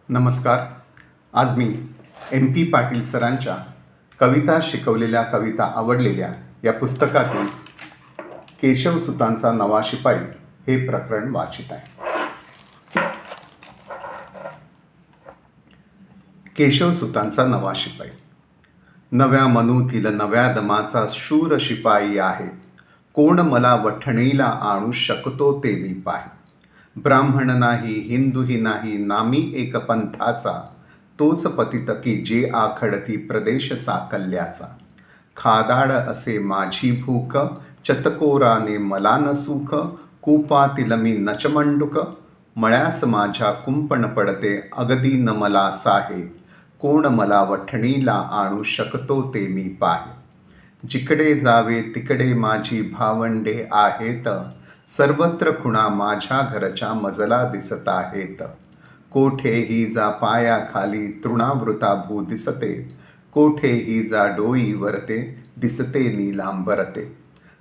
नमस्कार. आज मी MP पाटील सरांच्या कविता शिकवलेल्या कविता आवडलेल्या या पुस्तकातील केशवसुतांचा नवा शिपाई हे प्रकरण वाचित आहे. केशवसुतांचा नवा शिपाई. नव्या मनूतील नव्या दमाचा शूर शिपाई आहे. कोण मला वठणीला आणू शकतो ते मी पाहे. ब्राह्मण नाही, हिंदूही नाही, नामी एक पंथाचा, तोच पतित की जे आखडती प्रदेश साकल्याचा. खादाड असे माझी भूक, चतकोराने मला न सुख, कूपातील मी नचमंडुक, मळ्यास माझ्या कुंपण पडते, अगदी न मला साहे. कोण मला वठणीला आणू शकतो ते मी पाहे. जिकडे जावे तिकडे माझी भावंडे आहेत, सर्वत्र खुणा माझ्या घरच्या मजला दिसत आहेत. कोठेही जा पायाखाली तृणावृता भू दिसते, कोठेही जा डोई वरते, दिसते नीलांबरते.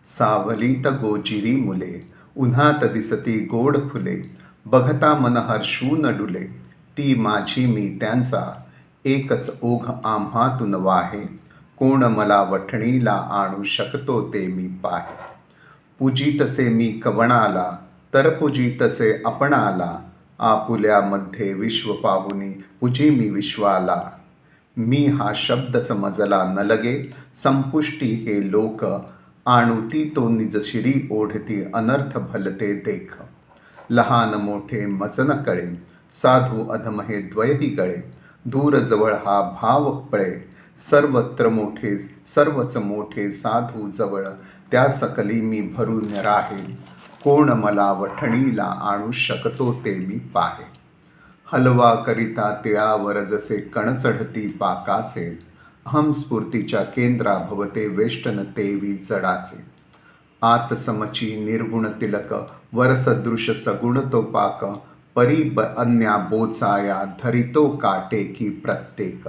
सावलीत गोजिरी मुले, उन्हात दिसती गोड फुले, बघता मन हर्षून डुले, ती माझी मी त्यांचा, एकच ओघ आम्हातून वाहे. कोण मला वठणीला आणू शकतो ते मी पाहे. पूजितसे मी कवणाला, तर पूजितसे आपणाला, आपुल्यामध्ये विश्व पाहुनी पूजी मी विश्वाला. मी हा शब्द समजला न लगे, संपुष्टी हे लोक, आणुती तो निज शिरी ओढती, अनर्थ भलते देख. लहान मोठे मजन कळे, साधू अधम हे द्वयही गळे, दूर जवळ हा भाव पळे, सर्वत्र मोठे सर्वच मोठे साधू जवळ, त्या सकली मी भरून राहे. कोण मला वठणीला आणू शकतो ते मी पाहे. हलवा करिता तिळावर जसे कण चढती पाकाचे, अहमस्फूर्तीच्या केंद्रा भवते वेष्टन तेवी जडाचे. आत समची निर्गुण तिलक, वर सदृश सगुण तो पाक, परी अन्या बोचाया, धरितो काटे की प्रत्येक.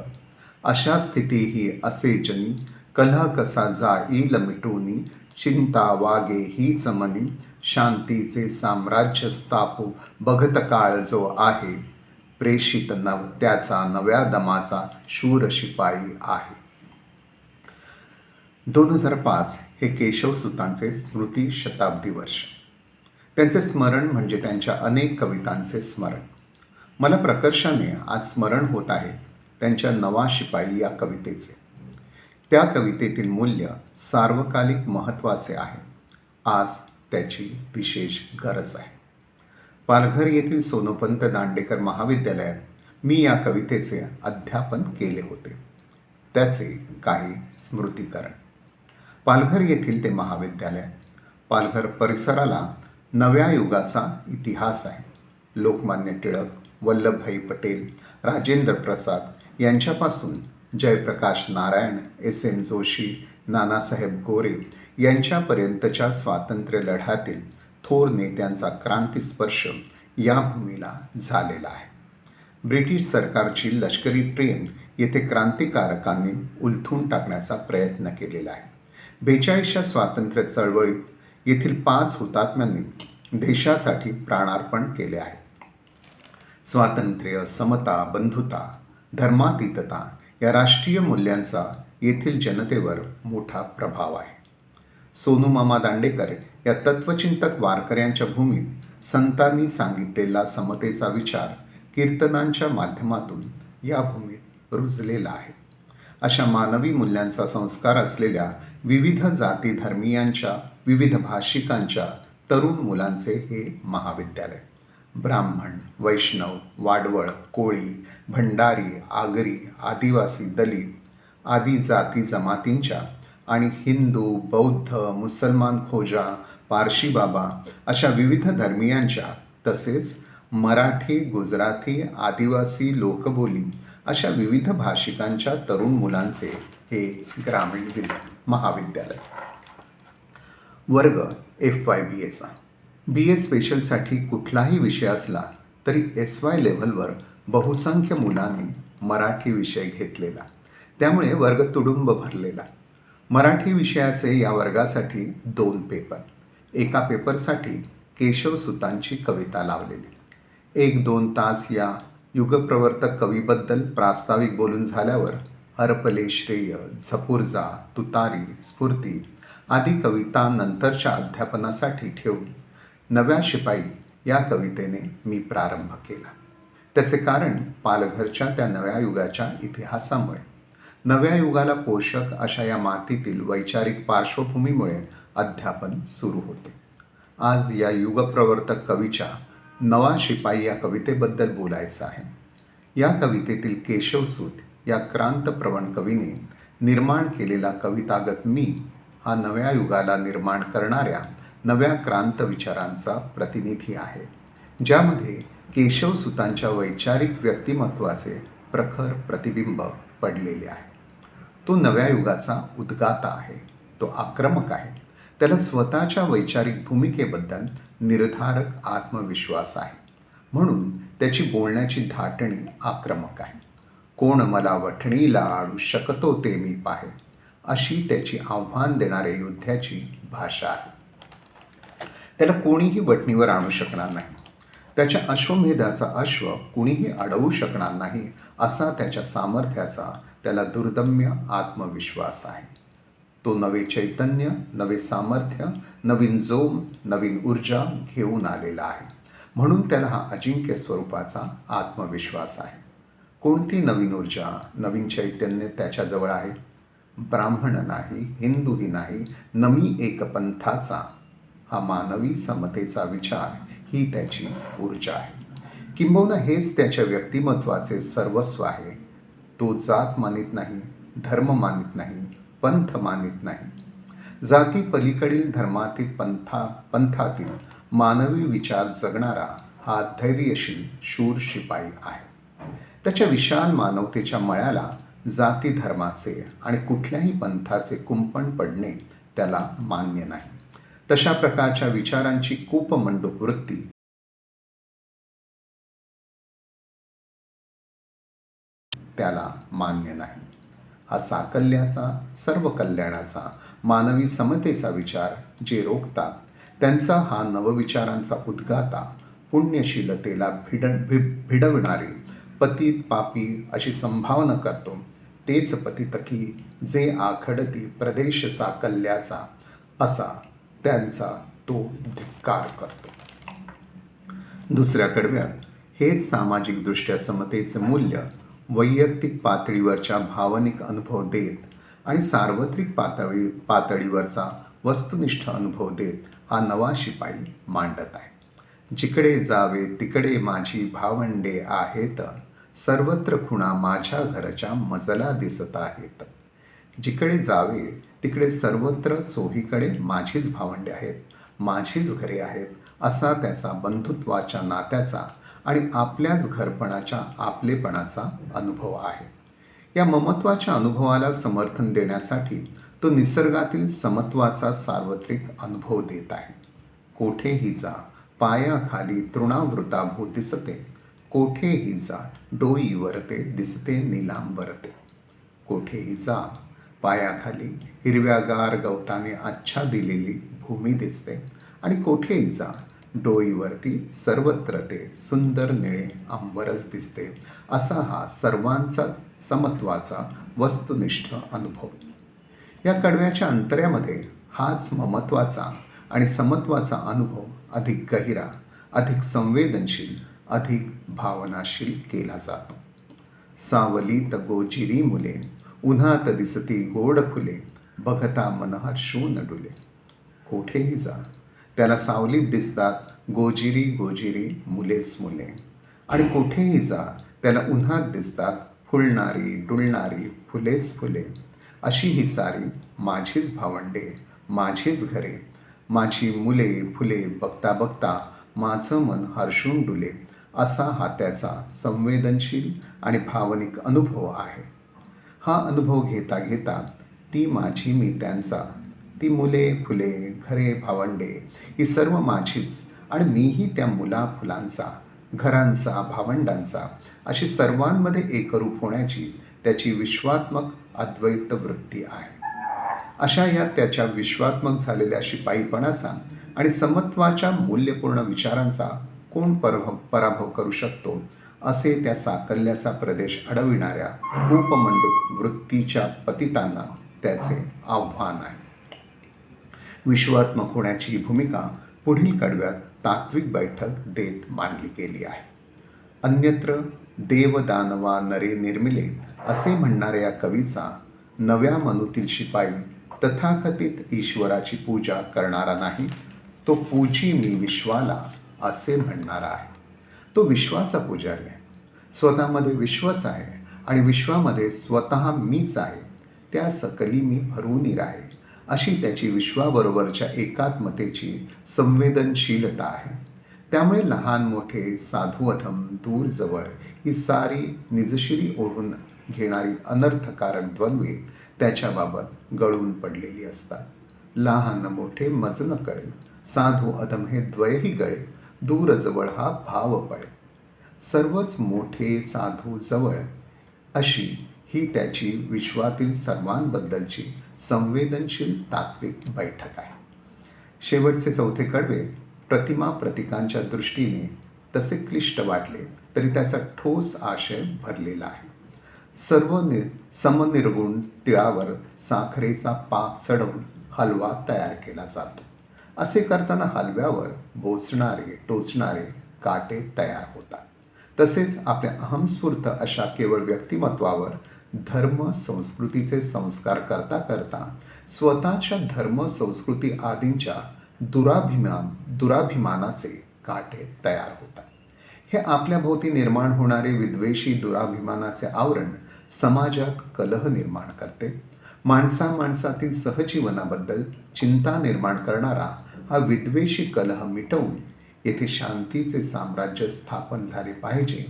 अशा स्थिती ही असे जनी, कलह कसा जाईल मिटूनी, चिंता वागे हीच मनी, शांतीचे साम्राज्य स्थापू, बघत काळ जो आहे, प्रेषित त्याचा नव्या दमाचा शूर शिपाई आहे. 2005 हे केशवसुतांचे स्मृती शताब्दी वर्ष. त्यांचे स्मरण म्हणजे त्यांच्या अनेक कवितांचे स्मरण. मला प्रकर्षाने आज स्मरण होत आहे त्यांच्या नवा शिपाई या कवितेचे. त्या कवितेतील मूल्य सार्वकालिक महत्त्वाचे आहे. आज त्याची विशेष गरज आहे. पालघर येथील सोनोपंत दांडेकर महाविद्यालयात मी या कवितेचे अध्यापन केले होते. त्याचे काही स्मृतीकरण. पालघर येथील ते महाविद्यालय. पालघर परिसराला नव्या युगाचा इतिहास आहे. लोकमान्य टिळक, वल्लभभाई पटेल, राजेंद्र प्रसाद यांच्यापासून जयप्रकाश नारायण, SM जोशी, नानासाहेब गोरे यांच्यापर्यंतच्या स्वातंत्र्य लढ्यातील थोर नेत्यांचा क्रांतिस्पर्श या भूमीला झालेला आहे. ब्रिटिश सरकारची लष्करी ट्रेन येथे क्रांतिकारकांनी उलथून टाकण्याचा प्रयत्न केलेला आहे. 42व्या स्वातंत्र्य चळवळीत येथील 5 हुतात्म्यांनी देशासाठी प्राणार्पण केले आहे. स्वातंत्र्य, समता, बंधुता, धर्मातीतता या राष्ट्रीय मूल्यांचा येथील जनतेवर मोठा प्रभाव आहे. सोनूमामा दांडेकर या तत्वचिंतक वारकऱ्यांच्या भूमीत संतांनी सांगितलेला समतेचा विचार कीर्तनांच्या माध्यमातून या भूमीत रुजलेला आहे. अशा मानवी मूल्यांचा संस्कार असलेल्या विविध जाती धर्मीयांच्या, विविध भाषिकांच्या तरुण मुलांचे हे महाविद्यालय. ब्राह्मण, वैष्णव, वाडवळ, कोळी, भंडारी, आगरी, आदिवासी, दलित आदी जाती जमातींच्या आणि हिंदू, बौद्ध, मुसलमान, खोजा, पारशी बाबा अशा विविध धर्मीयांच्या, तसेच मराठी, गुजराती, आदिवासी, लोकबोली अशा विविध भाषिकांच्या तरुण मुलांचे हे ग्रामीण महाविद्यालय. वर्ग FY BAचा. BA स्पेशलसाठी कुठलाही विषय असला तरी SY लेव्हलवर बहुसंख्य मुलांनी मराठी विषय घेतलेला, त्यामुळे वर्ग तुडुंब भरलेला. मराठी विषयाचे या वर्गासाठी 2 पेपर. एका पेपरसाठी केशवसुतांची कविता लावलेली. 1-2 तास या युगप्रवर्तक कवीबद्दल प्रास्ताविक बोलून झाल्यावर हरपले श्रेय, झपूर्जा, तुतारी, स्फूर्ती आदी कविता नंतरच्या अध्यापनासाठी ठेवून नव्या शिपाई या कवितेने मी प्रारंभ केला. त्याचे कारण पालघरच्या त्या नव्या युगाच्या इतिहासामुळे, नव्या युगाला पोषक अशा या मातीतील वैचारिक पार्श्वभूमीमुळे अध्यापन सुरू होते. आज या युगप्रवर्तक कवीच्या नवा शिपाई या कवितेबद्दल बोलायचं आहे. या कवितेतील केशवसूत या क्रांतप्रवण कवीने निर्माण केलेला कवितागत मी हा नव्या युगाला निर्माण करणाऱ्या नव्या क्रांत विचारांचा प्रतिनिधी आहे, ज्यामध्ये केशवसूतांच्या वैचारिक व्यक्तिमत्वाचे प्रखर प्रतिबिंब पडलेले आहे. तो नव्या युगाचा उद्गाता आहे, तो आक्रमक आहे, त्याला स्वतःच्या वैचारिक भूमिकेबद्दल निर्धारक आत्मविश्वास आहे, म्हणून त्याची बोलण्याची धाटणी आक्रमक आहे. कोण मला वठणीला आणू शकतो ते मी पाहे, अशी त्याची आव्हान देणाऱ्या योद्ध्याची भाषा आहे. त्याला कोणीही वठणीवर आणू शकणार नाही, त्याच्या अश्वमेधाचा अश्व कुणीही अडवू शकणार नाही, असा त्याच्या सामर्थ्याचा त्याला दुर्दम्य आत्मविश्वास आहे. तो नवे चैतन्य, नवे सामर्थ्य, नवीन जोम, नवीन ऊर्जा घेऊन आलेला आहे, म्हणून त्याला हा अजिंक्य स्वरूपाचा आत्मविश्वास आहे. कोणती नवीन ऊर्जा, नवीन चैतन्य त्याच्याजवळ आहे? ब्राह्मण नाही, हिंदूही नाही, नमी एकपंथाचा हा मानवी समतेचा विचार ही त्याची ऊर्जा आहे. किंबहुना हेच त्याच्या व्यक्तिमत्वाचे सर्वस्व आहे. तो जात मानित नाही, धर्म मानित नाही, पंथ मानित नाही. जाती पलीकडील धर्मातील पंथातील मानवी विचार जगणारा हा धैर्यशील शूर शिपाई आहे. त्याच्या विशाल मानवतेच्या मळ्याला जाती धर्माचे आणि कुठल्याही पंथाचे कुंपण पडणे त्याला मान्य नाही. तशा प्रकारच्या विचारांची कूपमंडूप वृत्ती त्याला मान्य नाही. हा साकल्याचा, सर्व कल्याणाचा, मानवी समतेचा विचार जे रोखतात, त्यांचा हा नवविचारांचा उद्गाता, पुण्यशीलतेला भिडवणारी पतित पापी अशी संभावना करतो, तेच पतितकी जे आखडती प्रदेश साकल्याचा, असा त्यांचा तो धिक्कार करतो. दुसऱ्या कडव्यात हेच सामाजिकदृष्ट्या समतेचे मूल्य वैयक्तिक पातळीवरच्या भावनिक अनुभव देत आणि सार्वत्रिक पातळीवरचा वस्तुनिष्ठ अनुभव देत हा नवा शिपाई मांडत आहे. जिकडे जावे तिकडे माझी भावंडे आहेत, सर्वत्र खुणा माझ्या घरच्या मजला दिसत आहेत. जिकडे जावे तिकडे सर्वत्र चोहीकडे माझीच भावंडे आहेत, माझीच घरे आहेत, असा त्याचा बंधुत्वाच्या नात्याचा आणि आपल्याच घरपणाच्या आपलेपणाचा अनुभव आहे. या ममत्वाच्या अनुभवाला समर्थन देण्यासाठी तो निसर्गातील समत्वाचा सार्वत्रिक अनुभव देत आहे. कोठेही जा पायाखाली तृणावृताभू दिसते, कोठेही जा डोईवरते दिसते नीलांबरते. कोठेही जा पायाखाली हिरव्यागार गवताने आच्छा दिलेली भूमी दिसते आणि कोठेही जा डोईवरती सर्वत्र ते सुंदर निळे अंबरच दिसते, असा हा सर्वांचाच समत्वाचा वस्तुनिष्ठ अनुभव. या कडव्याच्या अंतऱ्यामध्ये हाच ममत्वाचा आणि समत्वाचा अनुभव अधिक गहिरा, अधिक संवेदनशील, अधिक भावनाशील केला जातो. सावलीत गोजिरी मुले, उन्हात दिसती गोड फुले, बघता मन हर्षून डुले. कोठेही जा त्याला सावलीत दिसतात गोजिरी गोजिरी मुलेच मुले, आणि कोठेही जा त्याला उन्हात दिसतात फुलणारी डुलणारी फुलेच फुले. अशी ही सारी माझीच भावंडे, माझीच घरे, माझी मुले फुले बघता बघता माझं मन हर्षून डुले, असा हा त्याचा संवेदनशील आणि भावनिक अनुभव आहे. हा अनुभव घेता घेता ती माझी मी त्यांचा, ती मुले फुले घरे भावंडे ही सर्व माझीच आणि मीही त्या मुला फुलांचा, घरांचा, भावंडांचा, अशी सर्वांमध्ये एकरूप होण्याची त्याची विश्वात्मक अद्वैत वृत्ती आहे. अशा या त्याच्या विश्वात्मक झालेल्या शिपाईपणाचा आणि समत्वाच्या मूल्यपूर्ण विचारांचा कोण पराभव करू शकतो, असे त्या साकल्याचा प्रदेश अडविणाऱ्या कूपमंडूक वृत्तीच्या पतितांना त्याचे आव्हान आहे. विश्वात्मक होण्याची भूमिका पुढील कडव्यात तात्विक बैठक देत मांडली गेली आहे. अन्यत्र देव दानवा नरे निर्मिले असे म्हणणाऱ्या या कवीचा नव्या मनूतील शिपाई तथाकथित ईश्वराची पूजा करणारा नाही, तो पूजी मी विश्वाला असे म्हणणारा आहे. तो विश्वाचा पुजारी आहे. स्वतःमध्ये विश्वच आहे आणि विश्वामध्ये स्वतः मीच आहे. त्या सकली मी भरून राहे अशी त्याची विश्वाबरोबरच्या एकात्मतेची संवेदनशीलता आहे. त्यामुळे लहान मोठे, साधू अधम, दूर जवळ ही सारी निजशिरी ओढून घेणारी अनर्थकारक द्वंद्वे त्याच्याबाबत गळून पडलेली असतात. लहान मोठे मज न कळे, साधू अधम हे द्वयही गळे, दूर जवळ हा भाव पळे. सर्वच मोठे साधू जवळ अशी ही त्याची विश्वातील सर्वांबद्दलची संवेदनशील तात्विक बैठक आहे. शेवटचे चौथे कडवे प्रतिमा प्रतिकांच्या दृष्टीने तसे क्लिष्ट वाटले तरी त्याचा ठोस आशय भरलेला आहे. समनिर्गुण तिळावर साखरेचा पाक चढवून हलवा तयार केला जातो. असे करताना हलव्यावर बोचणारे टोचणारे काटे तयार होतात. तसेच आपल्या अहंस्फूर्त अशा केवळ व्यक्तिमत्वावर धर्म संस्कृतीचे संस्कार करता करता स्वतःच्या धर्म संस्कृती आदींच्या दुराभिमानाचे काटे तयार होतात. हे आपल्या भोवती निर्माण होणारे विद्वेषी दुराभिमानाचे आवरण समाजात कलह निर्माण करते. माणसातील सहजीवनाबद्दल चिंता निर्माण करणारा हा विद्वेषी कलह मिटवून येथे शांतीचे साम्राज्य स्थापन झाले पाहिजे.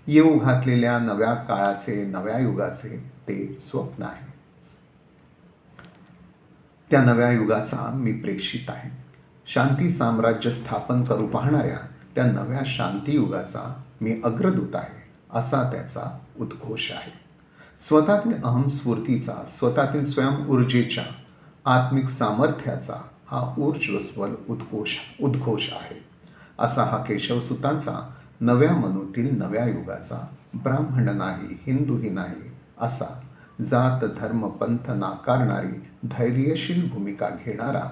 येऊ घातलेल्या नव्या काळाचे, नव्या युगाचे ते स्वप्न आहे. त्या नव्या युगाचा मी प्रेषित आहे. शांती साम्राज्य स्थापन करू पाहणाऱ्या त्या नव्या शांतियुगाचा मी अग्रदूत आहे, असा त्याचा उद्घोष आहे. स्वतःतील अहंस्फूर्तीचा, स्वतःतील स्वयंऊर्जेच्या, आत्मिक सामर्थ्याचा हा ऊर्ज्वस्वल उद्घोष आहे. असा हा केशवसुतांचा नव्या मनूतील नव्या युगाचा, ब्राह्मण नाही, हिंदूही नाही असा जात धर्म पंथ नाकारणारी धैर्यशील भूमिका घेणारा,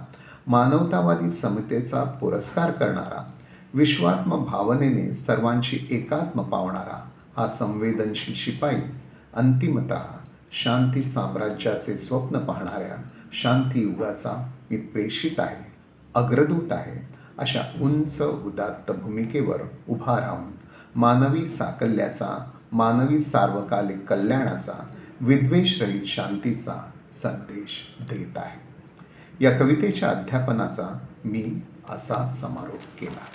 मानवतावादी समतेचा पुरस्कार करणारा, विश्वात्म भावनेने सर्वांची एकात्म पावणारा हा संवेदनशील शिपाई अंतिमतः शांती साम्राज्याचे स्वप्न पाहणाऱ्या शांतियुगाचा मी प्रेषित आहे, अग्रदूत आहे, अशा उंच उदात्त भूमिकेवर उभा राहून मानवी साकल्याचा, मानवी सार्वकालिक कल्याणाचा, विद्वेषरहित शांतीचा संदेश देत आहे. या कवितेच्या अध्यापनाचा मी असा समारोप केला.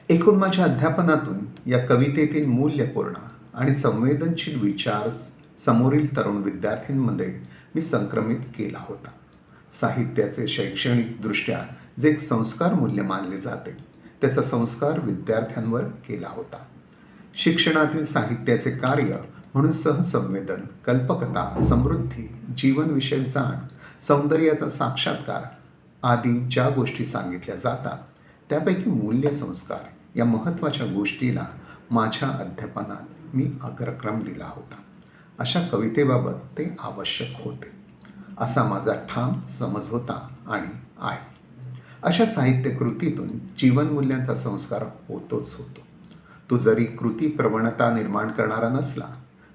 एकूण माझ्या अध्यापनातून या कवितेतील मूल्यपूर्ण आणि संवेदनशील विचार समोरील तरुण विद्यार्थ्यांमध्ये मी संक्रमित केला होता. साहित्याचे शैक्षणिकदृष्ट्या जे एक संस्कार मूल्य मानले जाते त्याचा संस्कार विद्यार्थ्यांवर केला होता. शिक्षणातील साहित्याचे कार्य म्हणून सहसंवेदन, कल्पकता, समृद्धी, जीवनविषयक जाण, सौंदर्याचा साक्षात्कार आदी ज्या गोष्टी सांगितल्या जातात त्यापैकी मूल्यसंस्कार या महत्त्वाच्या गोष्टीला माझ्या अध्यापनात मी अग्रक्रम दिला होता. अशा कवितेबाबत ते आवश्यक होते असा माझा ठाम समज होता आणि आहे. अशा साहित्यकृतीतून जीवनमूल्यांचा संस्कार होतोच होतो. तो जरी कृती प्रवणता निर्माण करणारा नसला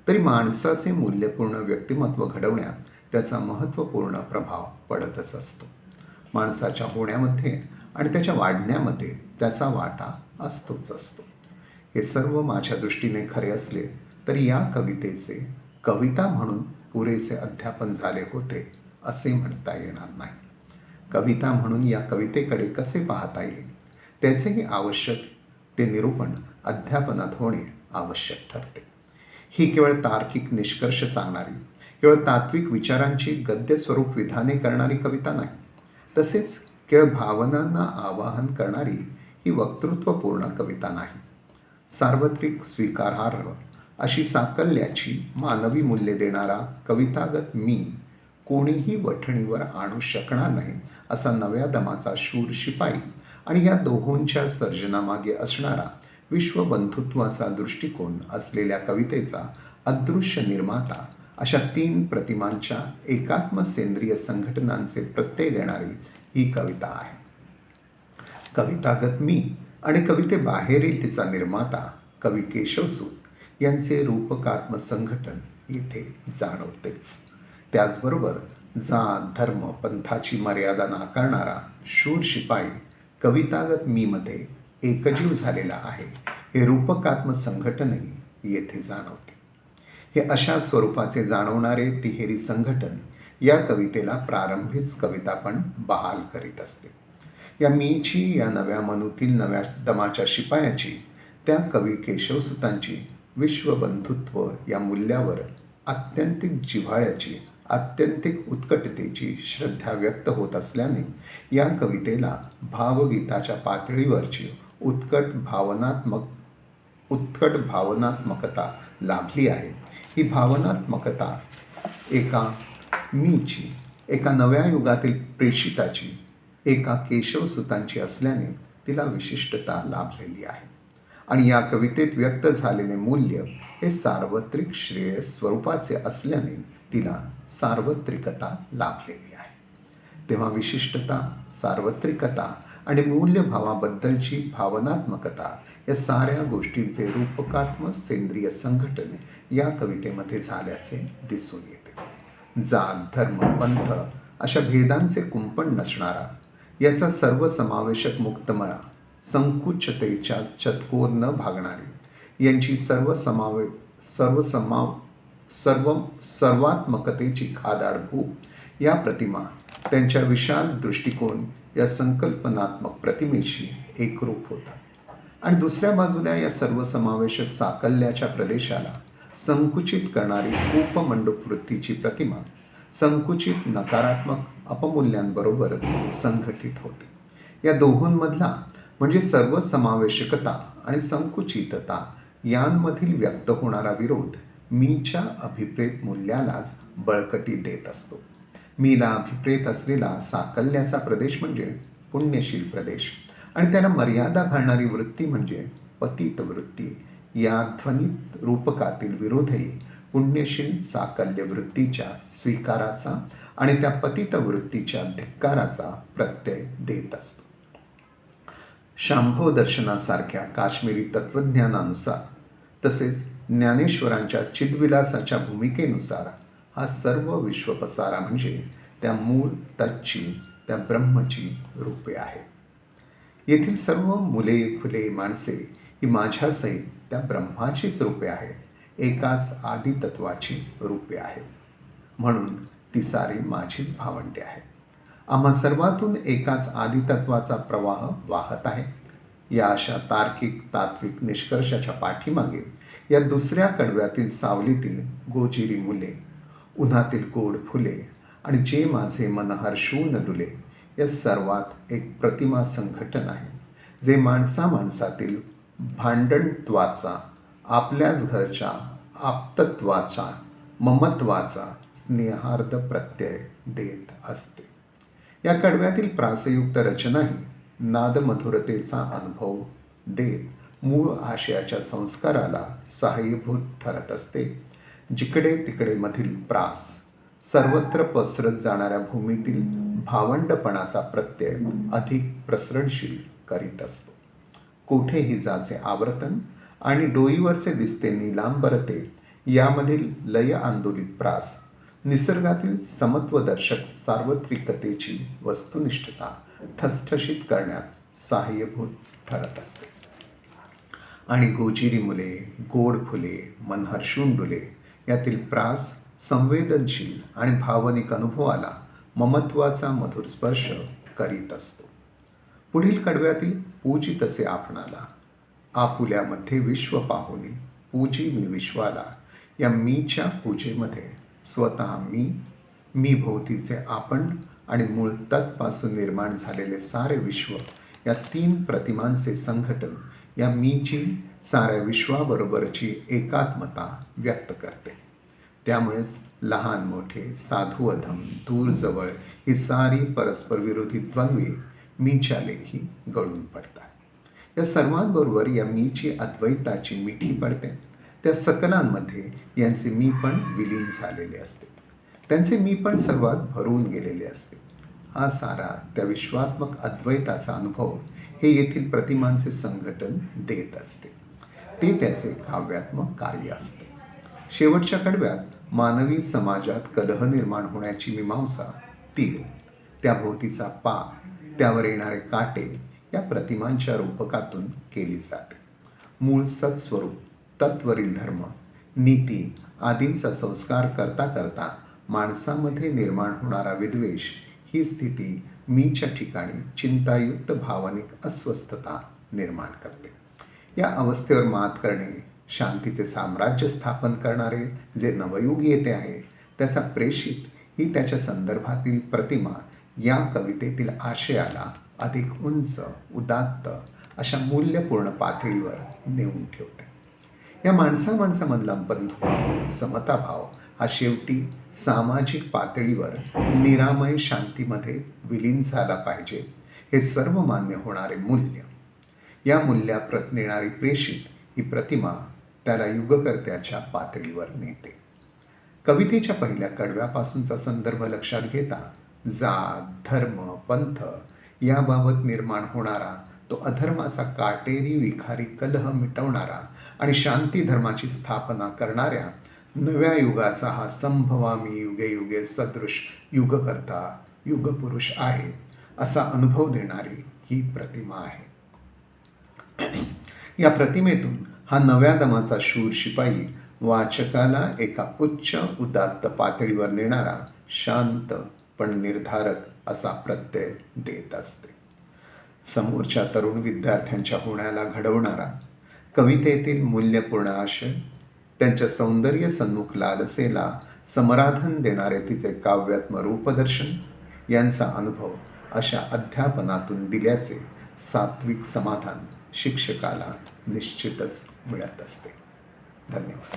तरी माणसाचे मूल्यपूर्ण व्यक्तिमत्व घडवण्यात त्याचा महत्त्वपूर्ण प्रभाव पडतच असतो. माणसाच्या होण्यामध्ये आणि त्याच्या वाढण्यामध्ये त्याचा वाटा असतोच असतो. हे सर्व माझ्या दृष्टीने खरे असले तरी या कवितेचे कविता म्हणून पुरेसे अध्यापन झाले होते असे म्हणता येणार नाही. कविता म्हणून या कवितेकडे कसे पाहता येईल त्याचेही आवश्यक ते निरूपण अध्यापनात होणे आवश्यक ठरते. ही केवळ तार्किक निष्कर्ष सांगणारी, केवळ तात्विक विचारांची गद्यस्वरूप विधाने करणारी कविता नाही. तसेच केवळ भावनांना आवाहन करणारी ही वक्तृत्वपूर्ण कविता नाही. सार्वत्रिक स्वीकारार्ह अशी साकल्याची मानवी मूल्ये देणारा कवितागत मी कोणीही वठणीवर आणू शकणार नाही असा नव्या दमाचा शूर शिपाई आणि या दोहोंच्या सर्जनामागे असणारा विश्वबंधुत्वाचा दृष्टिकोन असलेल्या कवितेचा अदृश्य निर्माता अशा 3 प्रतिमांच्या एकात्म सेंद्रिय संघटनांचे प्रत्यय देणारी ही कविता आहे. कवितागत मी आणि कवितेबाहेरील तिचा निर्माता कवी केशवसूत यांचे रूपकात्म संघटन येथे जाणवतेच. त्याचबरोबर जात धर्म पंथाची मर्यादा नाकारणारा शूर शिपाई कवितागत मीमध्ये एकजीव झालेला आहे हे रूपकात्म संघटनही येथे जाणवते. हे अशा स्वरूपाचे जाणवणारे तिहेरी संघटन या कवितेला प्रारंभीच कविता पण बहाल करीत असते. या मीची, या नव्या मनूतील नव्या दमाच्या शिपायाची, त्या कवी केशवसुतांची विश्वबंधुत्व या मूल्यावर आत्यंतिक जिव्हाळ्याची, आत्यंतिक उत्कटतेची श्रद्धा व्यक्त होत असल्याने या कवितेला भावगीताच्या पातळीवरची उत्कट भावनात्मकता लाभली आहे. ही भावनात्मकता एका मीची, एका नव्या युगातील प्रेषिताची, एका केशवसुतांची असल्याने तिला विशिष्टता लाभलेली आहे. आणि या कवितेत व्यक्त झालेले मूल्य हे सार्वत्रिक श्रेय स्वरूपाचे असल्याने तिला सार्वत्रिकता लाभलेली आहे. तेव्हा विशिष्टता, सार्वत्रिकता आणि मूल्यभावाबद्दलची भावनात्मकता या साऱ्या गोष्टींचे रूपकात्म सेंद्रिय संघटन या कवितेमध्ये झाल्याचे दिसून येते. जात धर्म पंथ अशा भेदांचे कुंपण नसणारा, याचा सर्वसमावेशक मुक्तमळा, संकुचिततेच्या चतकोर न भागणारी, यांची सर्वात्मकतेची खादाड भूक या प्रतिमा त्यांच्या विशाल दृष्टिकोन या संकल्पनात्मक प्रतिमेशी एकरूप होतात. आणि दुसऱ्या बाजूला या सर्वसमावेशक साकल्याच्या प्रदेशाला संकुचित करणारी उपमंडूप वृत्तीची प्रतिमा संकुचित नकारात्मक अपमूल्यांबरोबरच संघटित होते. या दोहोंमधला म्हणजे सर्वसमावेशकता आणि संकुचितता यांमधील व्यक्त होणारा विरोध मीच्या अभिप्रेत मूल्यालाच बळकटी देत असतो. मीला अभिप्रेत असलेला साकल्याचा प्रदेश म्हणजे पुण्यशील प्रदेश आणि त्याला मर्यादा घालणारी वृत्ती म्हणजे पतित वृत्ती. या ध्वनित रूपकातील विरोधही पुण्यशील साकल्य वृत्तीच्या स्वीकाराचा आणि त्या पतित वृत्तीच्या धिक्काराचा प्रत्यय देत असतो. शांभव दर्शनासारख्या काश्मीरी तत्त्वज्ञानानुसार तसेच ज्ञानेश्वरांच्या चिद्विलासाच्या भूमिकेनुसार हा सर्व विश्वपसारा म्हणजे त्या मूळ तच्ची, त्या ब्रह्मची रूपे आहेत. येथील सर्व मुले फुले माणसे ही माझ्यासहित त्या ब्रह्माचीच रूपे आहेत, एकाच आदितत्वाची रूपे आहेत. म्हणून ती सारी माझीच भावंडे आहेत. आम्हा सर्वातून एकाच आदितत्वाचा प्रवाह वाहत आहे. या अशा तार्किक तात्विक निष्कर्षाच्या पाठीमागे या दुसऱ्या कडव्यातील सावलीतील गोजिरी मुले, उन्हातील गोड फुले आणि जे माझे मन हर्षून डुले या सर्वात एक प्रतिमा संघटन आहे, जे माणसामाणसातील भांडणत्वाचा, आपल्याच घरच्या आप्तत्वाचा, ममत्वाचा स्नेहार्द प्रत्यय देत असते. या कडव्यातील प्रासयुक्त रचनाही नादमधुरतेचा अनुभव देत मूळ आशयाच्या संस्काराला सहाय्यभूत ठरत असते. जिकडे तिकडे मधील प्रास, सर्वत्र पसरत जाणाऱ्या भूमीतील भावंडपणाचा प्रत्यय अधिक प्रसरणशील करीत असतो. कोठेही जाचे आवर्तन आणि डोईवरचे दिसते नीलांबरते यामधील लय आंदोलित प्रास निसर्गातील समत्वदर्शक सार्वत्रिकतेची वस्तुनिष्ठता ठसठशीत करण्यात सहाय्यभूत ठरत असते. आणि गोजिरी मुले, गोड फुले, मन हर्षून डुले यातील प्रास संवेदनशील आणि भावनिक अनुभवाला ममत्वाचा मधुर स्पर्श करीत असतो. पुढील कडव्यातील पूजी तसे आपणाला, आपुल्यामध्ये विश्व पाहुनी, पूजी मी विश्वाला या मीच्या पूजेमध्ये स्वतः मी भोवतीचे आपण आणि मूळ तत्पासून निर्माण झालेले सारे विश्व या 3 प्रतिमांचे संघटन या मीची साऱ्या विश्वाबरोबरची एकात्मता व्यक्त करते. त्यामुळेच लहान मोठे, साधू अधम, दूर जवळ ही सारी परस्पर विरोधी द्वंद्वे मीच्या लेखी गळून पडतात. या सर्वांबरोबर या मीची अद्वैताची मिठी पडते. त्या सकलांमध्ये यांचे मी पण विलीन झालेले असते. त्यांचे मी पण सर्वात भरून गेलेले असते. हा सारा त्या विश्वात्मक अद्वैताचा अनुभव हे येथील प्रतिमांचे संघटन देत असते. ते त्याचे काव्यात्मक कार्य असते. शेवटच्या कडव्यात मानवी समाजात कलह निर्माण होण्याची मीमांसा तीळ, त्याभोवतीचा पाप, त्यावर येणारे काटे या प्रतिमांच्या रूपकातून केली जाते. मूळ सत्स्वरूप, तत्वरील धर्म, नीती आदींचा संस्कार करता करता माणसामध्ये निर्माण होणारा विद्वेष ही स्थिती मीच्या ठिकाणी चिंतायुक्त भावनिक अस्वस्थता निर्माण करते. या अवस्थेवर मात करणे, शांतीचे साम्राज्य स्थापन करणारे जे नवयुग येते आहे त्याचा प्रेषित ही त्याच्या संदर्भातील प्रतिमा या कवितेतील आशयाला अधिक उंच, उदात्त अशा मूल्यपूर्ण पातळीवर नेऊन ठेवते. या माणसामधला बंधुभाव, समताभाव हा शेवटी सामाजिक पातळीवर निरामय शांतीमध्ये विलीन झाला पाहिजे हे सर्व मान्य होणारे मूल्य. या मूल्याप्रत नेणारी प्रेषित ही प्रतिमा त्याला युगकर्त्याच्या पातळीवर नेते. कवितेच्या पहिल्या कडव्यापासूनचा संदर्भ लक्षात घेता जात, धर्म, पंथ याबाबत निर्माण होणारा तो अधर्माचा काटेरी विखारी कलह मिटवणारा आणि शांती धर्माची स्थापना करणाऱ्या नव्या युगाचा हा संभवामी युगे युगे सदृश युगकर्ता, युगपुरुष आहे असा अनुभव देणारी ही प्रतिमा आहे. या प्रतिमेतून हा नव्या दमाचा शूर शिपाई वाचकाला एका उच्च उदात्त पातळीवर नेणारा शांत पण निर्धारक असा प्रत्यय देत असते. समोरच्या तरुण विद्यार्थ्यांच्या होण्याला घडवणारा, कवितेतील मूल्यपूर्ण आशय, त्यांच्या सौंदर्य सन्मुख लालसेला समराधन देणारे तिचे काव्यात्म रूपदर्शन यांचा अनुभव अशा अध्यापनातून दिल्याचे सात्विक समाधान शिक्षकाला निश्चितच मिळत असते. धन्यवाद.